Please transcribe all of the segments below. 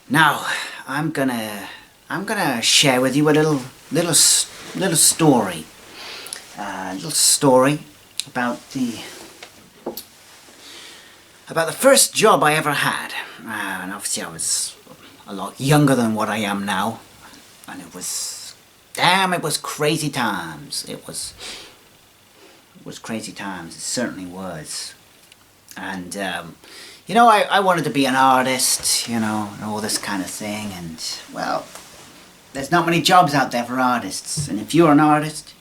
Now, I'm gonna share with you a little story, little story about the first job I ever had. And obviously, I was a lot younger than what I am now, and it was crazy times. It was crazy times. It certainly was. And I wanted to be an artist, and all this kind of thing. And well, there's not many jobs out there for artists. And if you're an artist,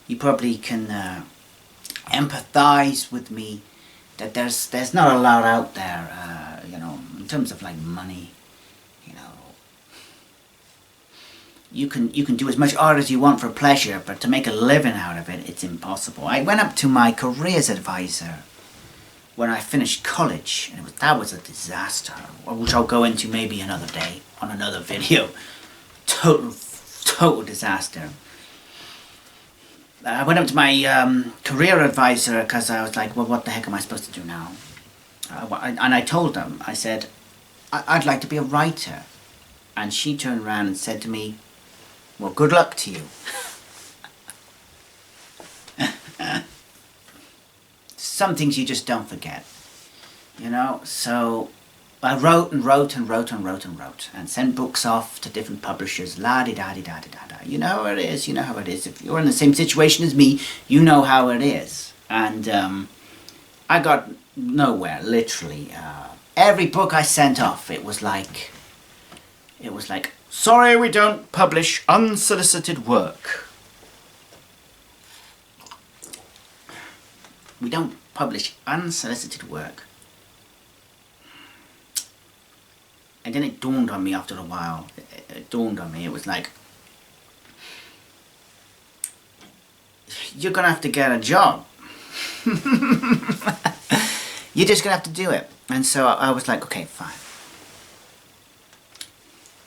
you probably can empathize with me that there's not a lot out there, in terms of like money. You can do as much art as you want for pleasure, but to make a living out of it, it's impossible. I went up to my careers advisor when I finished college, and that was a disaster, which I'll go into maybe another day on another video. Total disaster. I went up to my career advisor because I was like, well, what the heck am I supposed to do now? And I told them, I said, I'd like to be a writer. And she turned around and said to me, well, good luck to you. Some things you just don't forget, So I wrote and wrote and sent books off to different publishers, la-di-da-di-da-di-da-da. You know how it is. If you're in the same situation as me, you know how it is. And I got nowhere, literally. Every book I sent off, it was like, sorry, we don't publish unsolicited work. We don't publish unsolicited work. And then it dawned on me after a while. It dawned on me. It was like, you're going to have to get a job. You're just going to have to do it. And so I was like, okay, fine.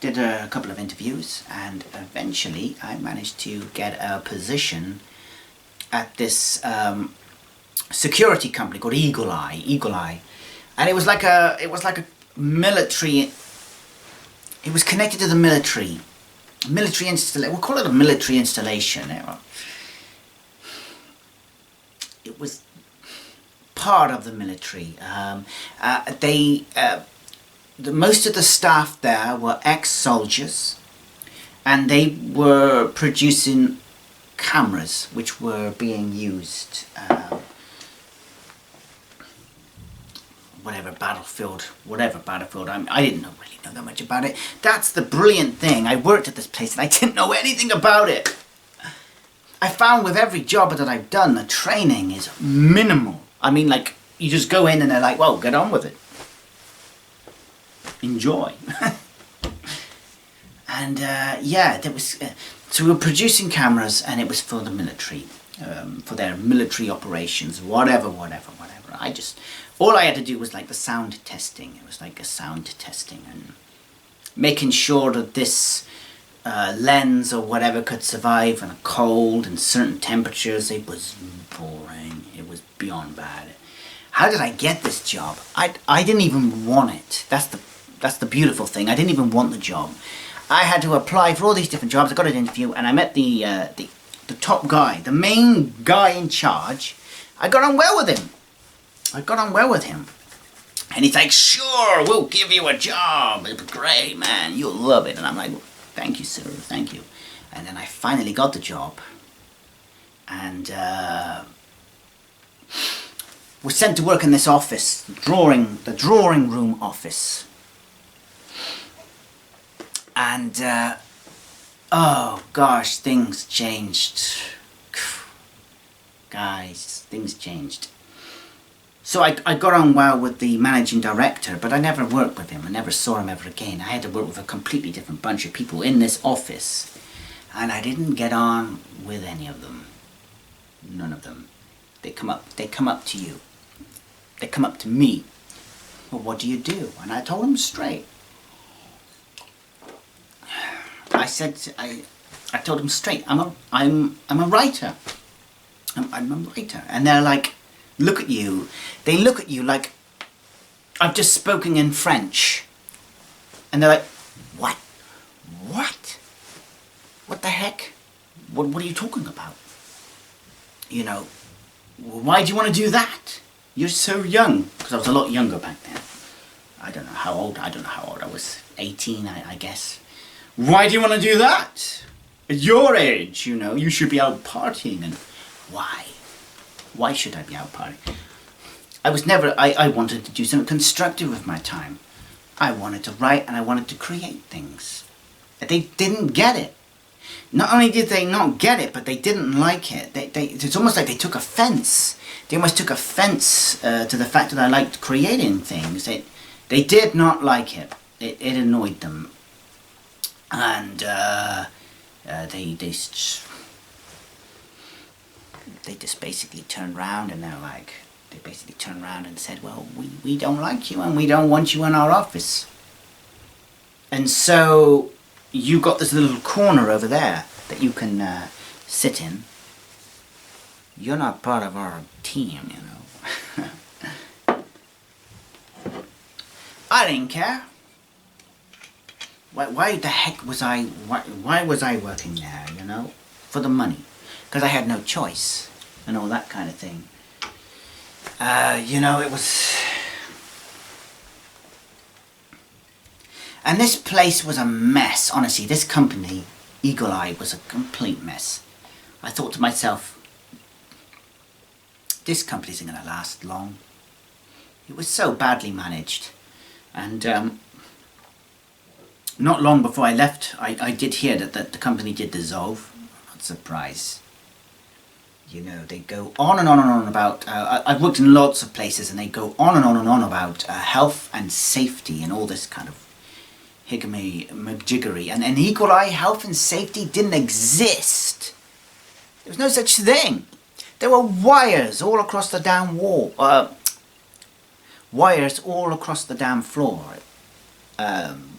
Did a couple of interviews, and eventually I managed to get a position at this security company called Eagle Eye, and it was like a military. It was connected to the military installation. We'll call it a military installation. It was part of the military. Most of the staff there were ex-soldiers, and they were producing cameras which were being used. Whatever battlefield, I didn't really know that much about it. That's the brilliant thing. I worked at this place and I didn't know anything about it. I found with every job that I've done, the training is minimal. I mean, like, you just go in and they're like, well, get on with it. Enjoy. And there was so we were producing cameras, and it was for the military, for their military operations, whatever. All I had to do was like the sound testing. It was like a sound testing and making sure that this lens or whatever could survive in a cold and certain temperatures. It was boring. It was beyond bad. How did I get this job? I didn't even want it. That's the beautiful thing. I didn't even want the job. I had to apply for all these different jobs. I got an interview, and I met the top guy, the main guy in charge. I got on well with him. And he's like, sure, we'll give you a job. It'll be great, man. You'll love it. And I'm like, thank you, sir. Thank you. And then I finally got the job. And was sent to work in this office, the drawing room office. And, oh gosh, things changed. Guys, things changed. So I got on well with the managing director, but I never worked with him. I never saw him ever again. I had to work with a completely different bunch of people in this office. And I didn't get on with any of them. None of them. They come up to you. They come up to me. Well, what do you do? And I told them straight. I told them straight, I'm a writer. I'm a writer. And they're like, look at you. They look at you like I've just spoken in French. And they're like, what? What? What the heck? What are you talking about? You know, why do you want to do that? You're so young. Because I was a lot younger back then. I don't know how old I was. 18, I guess. Why do you want to do that? At your age, you know, you should be out partying. And why? Why should I be out partying? I wanted to do something constructive with my time. I wanted to write and I wanted to create things. They didn't get it. Not only did they not get it, but they didn't like it. It's almost like they took offense. They almost took offense to the fact that I liked creating things. They did not like it. It annoyed them. And they just basically turned around and they basically turned around and said, well, we don't like you and we don't want you in our office. And so you got this little corner over there that you can sit in. You're not part of our team, you know. I didn't care. Why the heck was why was I working there, you know? For the money. Because I had no choice and all that kind of thing. You know, it was... And this place was a mess, honestly. This company, Eagle Eye, was a complete mess. I thought to myself, this company isn't going to last long. It was so badly managed. And not long before I left, I did hear that the company did dissolve. I'm not surprised. You know, they go on and on and on about... I've worked in lots of places and they go on and on and on about health and safety and all this kind of higgledy-majiggery. And Eagle Eye health and safety didn't exist. There was no such thing. There were wires all across the damn wall. Wires all across the damn floor.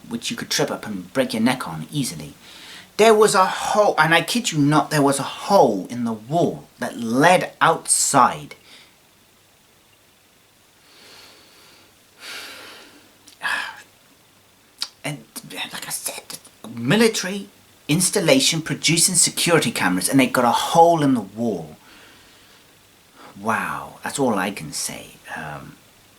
Which you could trip up and break your neck on easily. There was a hole, and I kid you not, there was a hole in the wall that led outside. And like I said, military installation producing security cameras, and they got a hole in the wall. Wow, that's all I can say.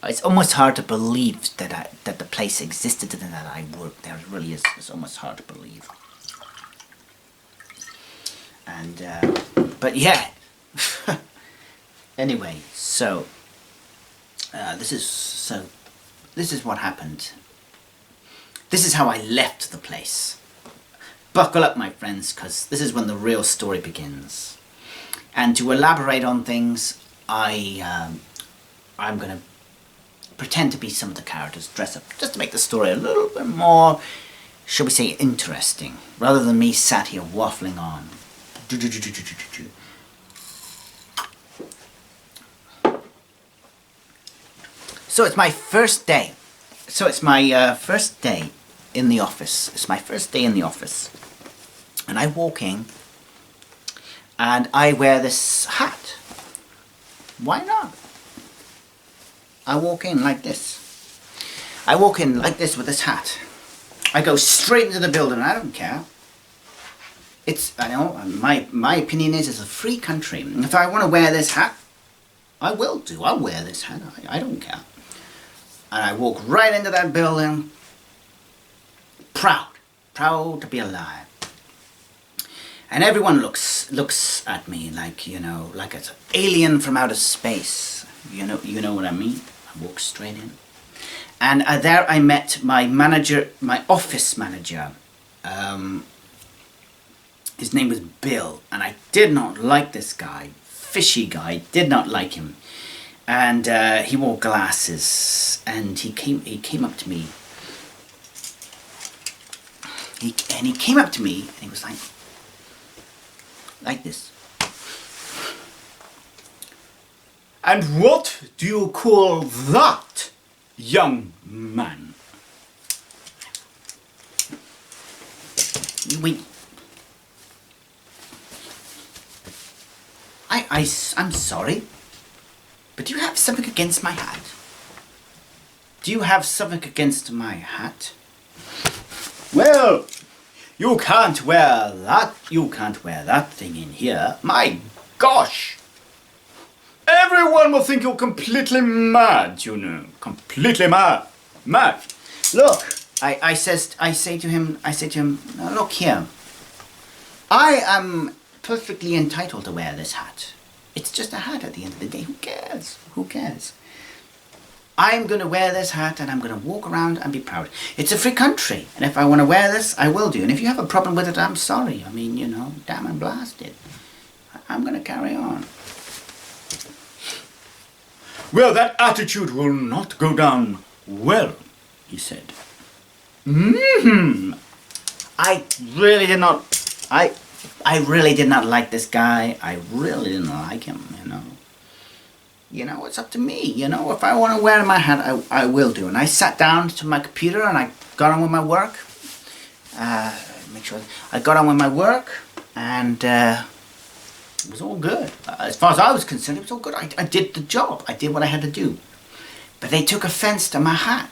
It's almost hard to believe that the place existed and that I worked there. It really is. It's almost hard to believe. And but yeah. Anyway, so this is what happened. This is how I left the place. Buckle up, my friends, because this is when the real story begins. And to elaborate on things, I'm going to pretend to be some of the characters, dress up, just to make the story a little bit more, shall we say, interesting, rather than me sat here waffling on. So it's my first day. So it's my first day in the office. It's my first day in the office. And I walk in and I wear this hat. Why not? I walk in like this. I walk in like this with this hat. I go straight into the building. I don't care. I know, my opinion is it's a free country. If I want to wear this hat, I will do. I'll wear this hat. I don't care. And I walk right into that building. Proud to be alive. And everyone looks at me like, you know, like it's an alien from outer space. You know what I mean? I walk straight in. And there I met my manager, my office manager. His name was Bill, and I did not like this guy. Fishy guy, did not like him. And he wore glasses, and he came up to me. He came up to me, and he was like this. And what do you call that, young man? I'm sorry, but do you have something against my hat? Do you have something against my hat? Well, you can't wear that thing in here. My gosh! Everyone will think you're completely mad, you know. Completely mad. Mad. Look, I say to him, now look here. I am perfectly entitled to wear this hat. It's just a hat at the end of the day. Who cares? Who cares? I'm going to wear this hat and I'm going to walk around and be proud. It's a free country. And if I want to wear this, I will do. And if you have a problem with it, I'm sorry. I mean, you know, damn and blasted. I'm going to carry on. Well, that attitude will not go down well, he said. I really did not like this guy. I really didn't like him, you know. You know, it's up to me, you know. If I want to wear my hat, I will do. And I sat down to my computer and I got on with my work. Make sure I got on with my work and it was all good. As far as I was concerned, it was all good. I did the job. I did what I had to do. But they took offense to my hat.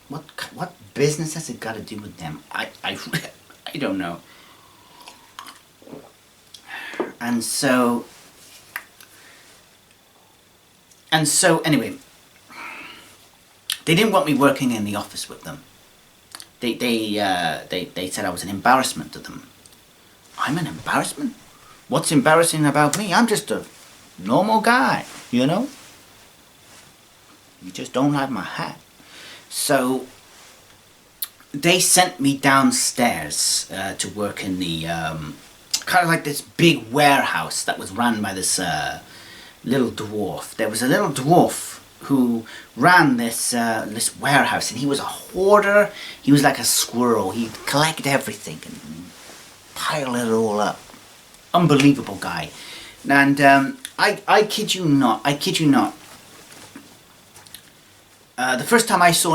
What business has it got to do with them? I don't know. And so anyway, they didn't want me working in the office with them. They said I was an embarrassment to them. I'm an embarrassment? What's embarrassing about me? I'm just a normal guy, you know? You just don't like my hat. So they sent me downstairs to work in the kind of like this big warehouse that was run by this little dwarf. There was a little dwarf who ran this this warehouse, and he was a hoarder. He was like a squirrel. He'd collect everything and pile it all up. Unbelievable guy. And I kid you not. The first time I saw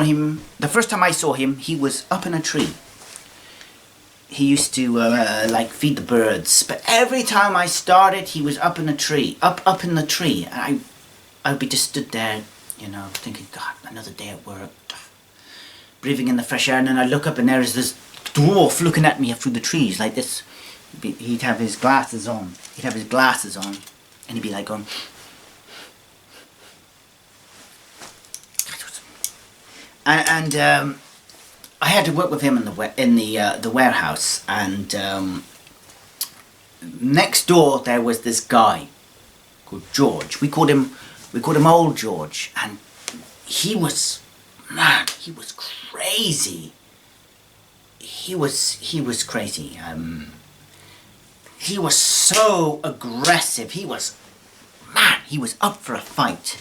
him, he was up in a tree. He used to like feed the birds, but every time I started, he was up in a tree, up in the tree, and I'd be just stood there, you know, thinking, God, another day at work, breathing in the fresh air, and then I look up and there is this dwarf looking at me through the trees like this. He'd have his glasses on. And he'd be like going. And I had to work with him in the warehouse, and next door there was this guy called George. We called him Old George, and he was crazy. He was crazy. He was so aggressive. He was up for a fight,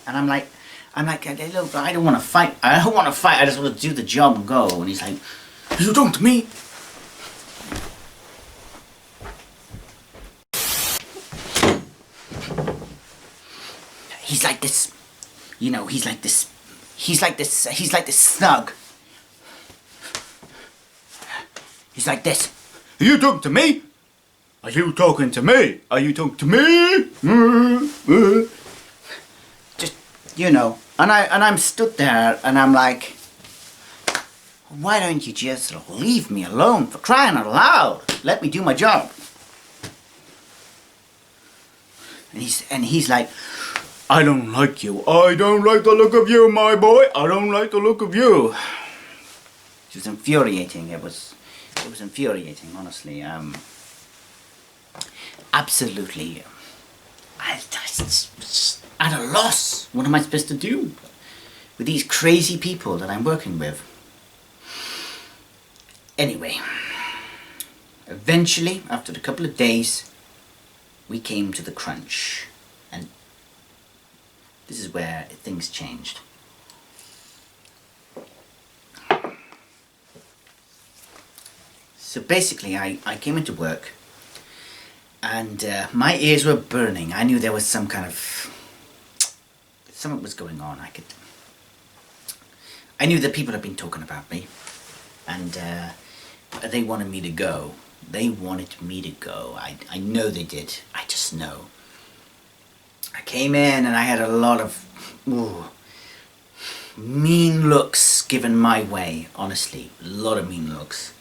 and I'm like, hey, look, I don't want to fight. I just want to do the job and go. And he's like, you talk to me. He's like this, you know. He's like this thug. He's like this. Are you talking to me? Are you talking to me? Are you talking to me? Just, you know, and I'm stood there and I'm like, why don't you just leave me alone, for crying out loud? Let me do my job. And he's like, I don't like you. I don't like the look of you, my boy. I don't like the look of you. It was infuriating. It was infuriating, honestly. Absolutely. I was at a loss. What am I supposed to do with these crazy people that I'm working with? Anyway, eventually, after a couple of days, we came to the crunch. And this is where things changed. So basically, I came into work, and my ears were burning. I knew there was something was going on. I knew that people had been talking about me, and they wanted me to go. I know they did. I just know. I came in and I had a lot of mean looks given my way, honestly, a lot of mean looks.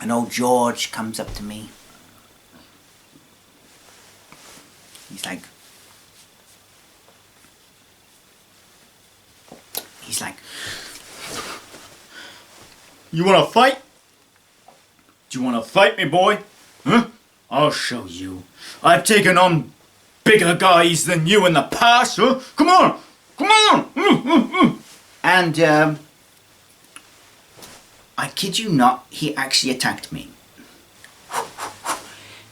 And old George comes up to me. He's like, you wanna fight? Do you wanna fight me, boy? Huh? I'll show you. I've taken on bigger guys than you in the past, huh? Come on! Come on! And, I kid you not, he actually attacked me.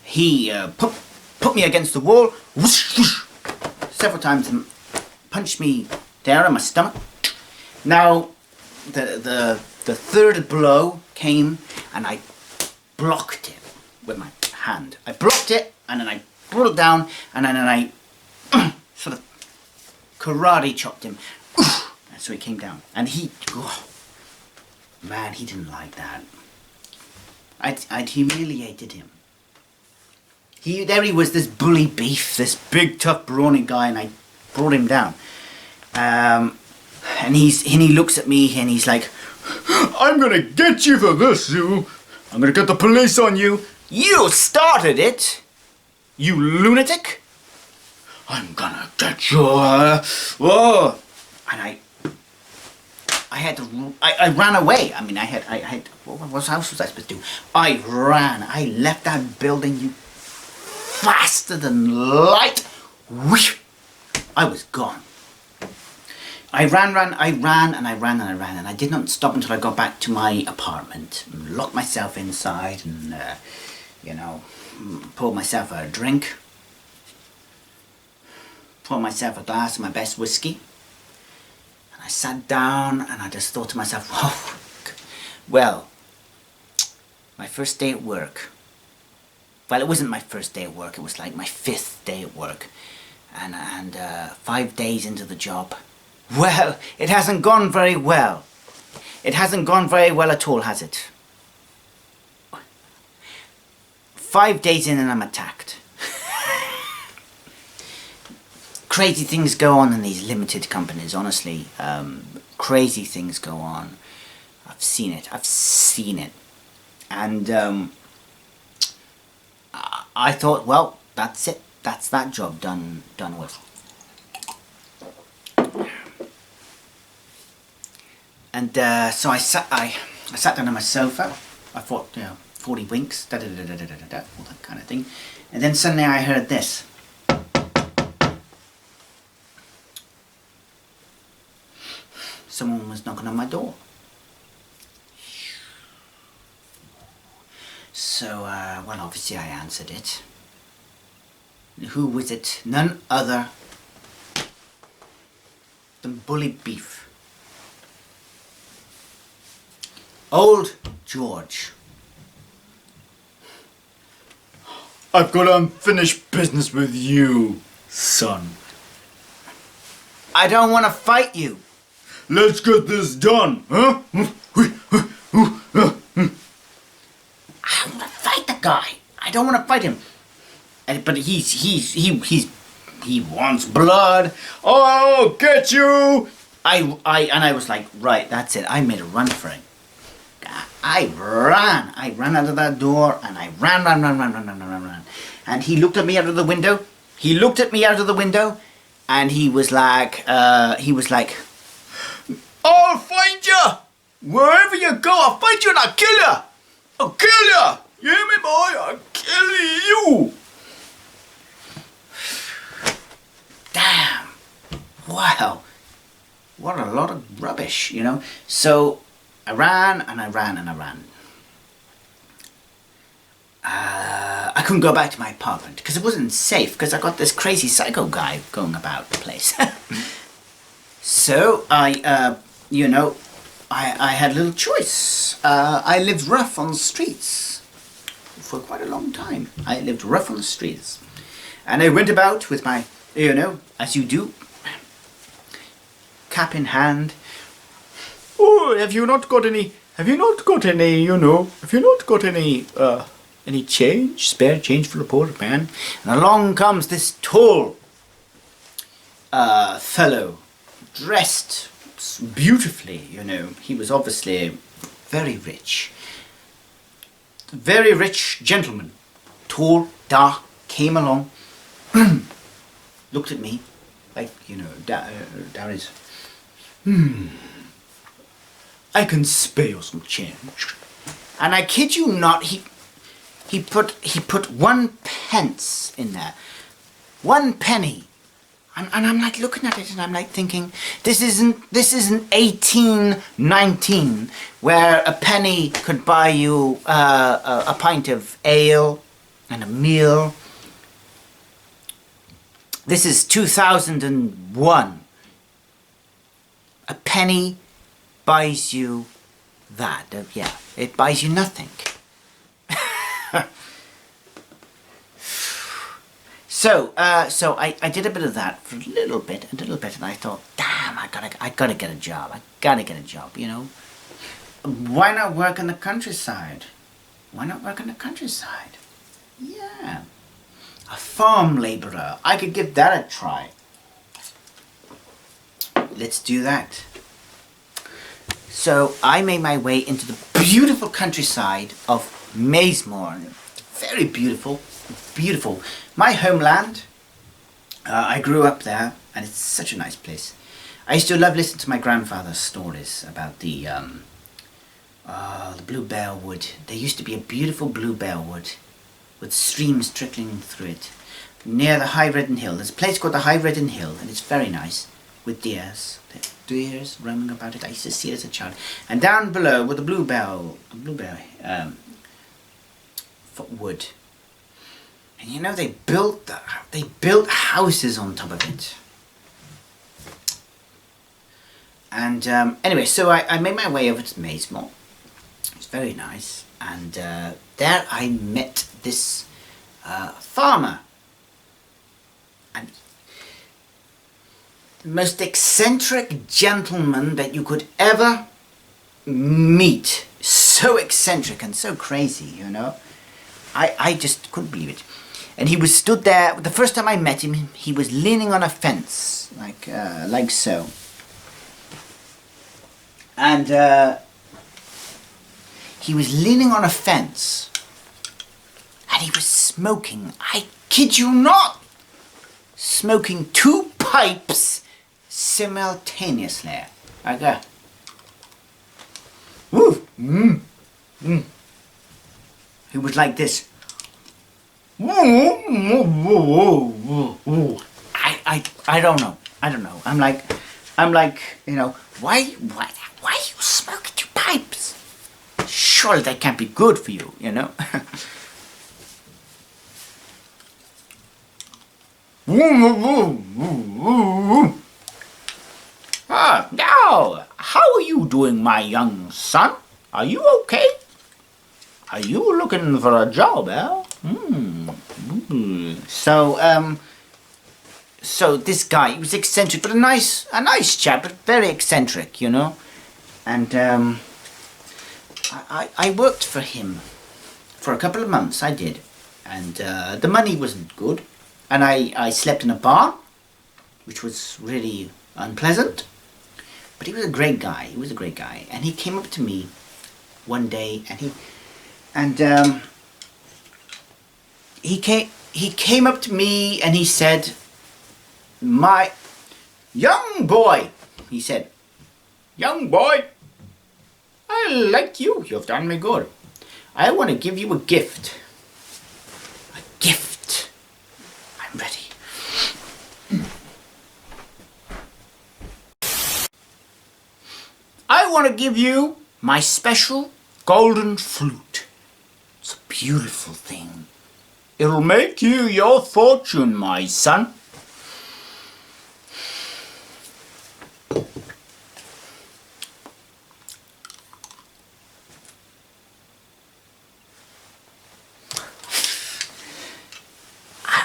He put me against the wall, whoosh, whoosh, several times, and punched me there in my stomach. Now, the third blow came, and I blocked it with my hand. I blocked it, and then I brought it down, and then I sort of karate chopped him. And so he came down, and he, oh, man, he didn't like that. I'd humiliated him. There he was, this bully beef, this big tough brawny guy, and I brought him down. And he looks at me and he's like, I'm gonna get you for this, you. I'm gonna get the police on you. You started it, you lunatic. I'm gonna get you. Whoa. And I ran away. I mean, what else was I supposed to do? I ran. I left that building, you, faster than light. Whoosh. I was gone. I ran, and I did not stop until I got back to my apartment. Locked myself inside and, you know, poured myself a drink. Poured myself a glass of my best whiskey. And I sat down and I just thought to myself, oh, well, my first day at work. Well, it wasn't my first day at work. It was like my 5th day at work. And 5 days into the job. Well, it hasn't gone very well. It hasn't gone very well at all, has it? 5 days in and I'm attacked. Crazy things go on in these limited companies, honestly. Crazy things go on. I've seen it. And I thought, well, that's it. That's that job done with. And so I sat down on my sofa. I thought, you know, 40 winks, all that kind of thing. And then suddenly I heard this. Someone was knocking on my door. So, well, obviously I answered it. Who was it? None other than Bully Beef. Old George. I've got unfinished business with you, son. I don't want to fight you. Let's get this done, huh? I want to fight the guy. I don't want to fight him. But he wants blood. Oh, I'll get you. I was like, right, that's it. I made a run for it. I ran out of that door, and I ran. And he looked at me out of the window. And he was like, I'll find you! Wherever you go, I'll find you and I'll kill you! I'll kill you! You hear me, boy? I'll kill you! Damn! Wow! What a lot of rubbish, you know? So, I ran. I couldn't go back to my apartment because it wasn't safe because I got this crazy psycho guy going about the place. So I had a little choice. I lived rough on the streets for quite a long time. I lived rough on the streets. And I went about with my, as you do, cap in hand. Oh, have you not got any change, spare change for the poor man? And along comes this tall fellow, dressed beautifully, you know. He was obviously very rich. Very rich gentleman. Tall, dark, came along, looked at me, like, you know, down his, I can spare you some change. And I kid you not, he put 1 pence in there. 1 penny. And I'm like looking at it and I'm like thinking, this isn't 1819 where a penny could buy you a pint of ale and a meal. This is 2001. A penny buys you that. Yeah, it buys you nothing. So I did a bit of that for a little bit, and I thought, damn, I gotta get a job. You know. Why not work in the countryside? Yeah, a farm labourer. I could give that a try. Let's do that. So I made my way into the beautiful countryside of Maesmore. Very beautiful. Beautiful. My homeland. I grew up there, and it's such a nice place. I used to love listening to my grandfather's stories about the bluebell wood. There used to be a beautiful bluebell wood with streams trickling through it near the High Redden Hill. There's a place called the High Redden Hill, and it's very nice with deers. Deers roaming about it. I used to see it as a child. And down below were the bluebell wood. And you know, they built houses on top of it. And anyway, so I made my way over to Maesmore. It was very nice. And there I met this farmer. And the most eccentric gentleman that you could ever meet. So eccentric and so crazy, you know. I just couldn't believe it. And he was stood there. The first time I met him, he was leaning on a fence, like so. And he was leaning on a fence, and he was smoking. I kid you not, smoking 2 pipes simultaneously. Like that. Woo! He was like this. I don't know. I'm like, you know, why you smoking 2 pipes? Surely that can't be good for you, you know. Now, how are you doing, my young son? Are you okay? Are you looking for a job, eh? So this guy, he was eccentric, but a nice chap, but very eccentric, you know. And I worked for him for a couple of months. I did, and the money wasn't good, and I slept in a barn, which was really unpleasant. But he was a great guy. And he came up to me one day, and he came up to me and he said, "My young boy," he said, "young boy, I like you. You've done me good. I want to give you a gift." A gift. I'm ready. I want to give you my special golden flute. It's a beautiful thing. It'll make you your fortune, my son.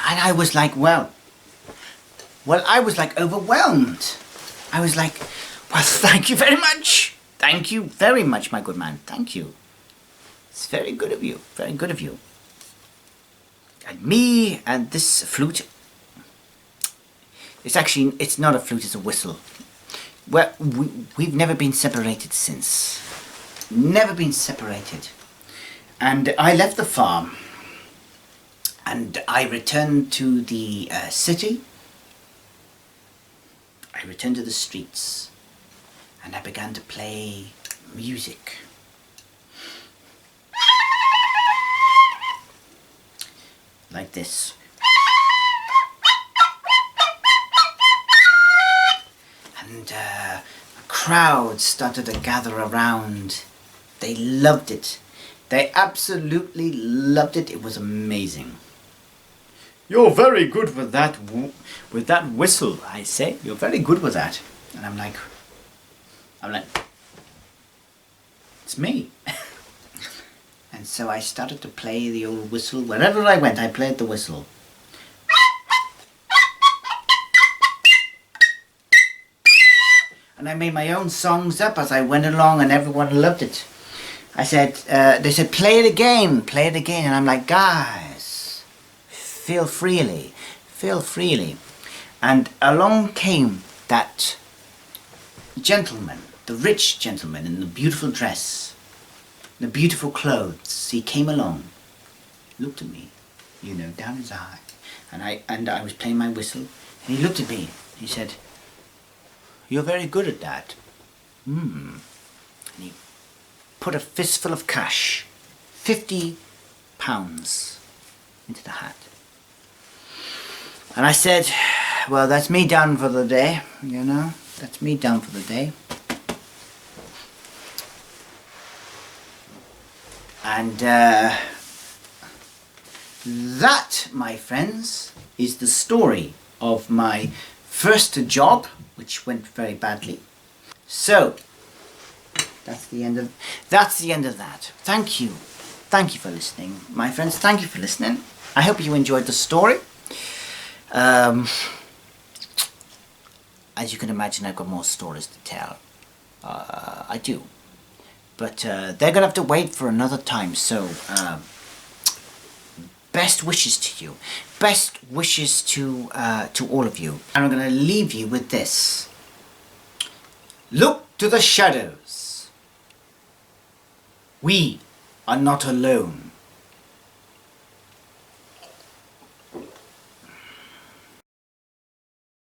And I was like, well, I was like overwhelmed. I was like, well, thank you very much. Thank you very much, my good man. Thank you. It's very good of you. Very good of you. And me and this flute. It's not a flute, it's a whistle. Well, we've never been separated since. Never been separated. And I left the farm and I returned to the city. I returned to the streets and I began to play music. Like this. And a crowd started to gather around. They loved it. They absolutely loved it. It was amazing. You're very good with that whistle, I say. You're very good with that. And I'm like, it's me. And so I started to play the old whistle. Wherever I went, I played the whistle. And I made my own songs up as I went along and everyone loved it. I said, they said, play it again. And I'm like, guys, feel freely. And along came that gentleman, the rich gentleman in the beautiful dress, the beautiful clothes. He came along, looked at me, down his eye. And I was playing my whistle. And he looked at me. He said, you're very good at that. And he put a fistful of cash, £50, into the hat. And I said, well, that's me done for the day, That's me done for the day. And that, my friends, is the story of my first job, which went very badly. So, that's the end of that. Thank you for listening, my friends. Thank you for listening. I hope you enjoyed the story. As you can imagine, I've got more stories to tell. I do, but they're gonna have to wait for another time. So, best wishes to you. Best wishes to all of you. And I'm gonna leave you with this. Look to the shadows. We are not alone.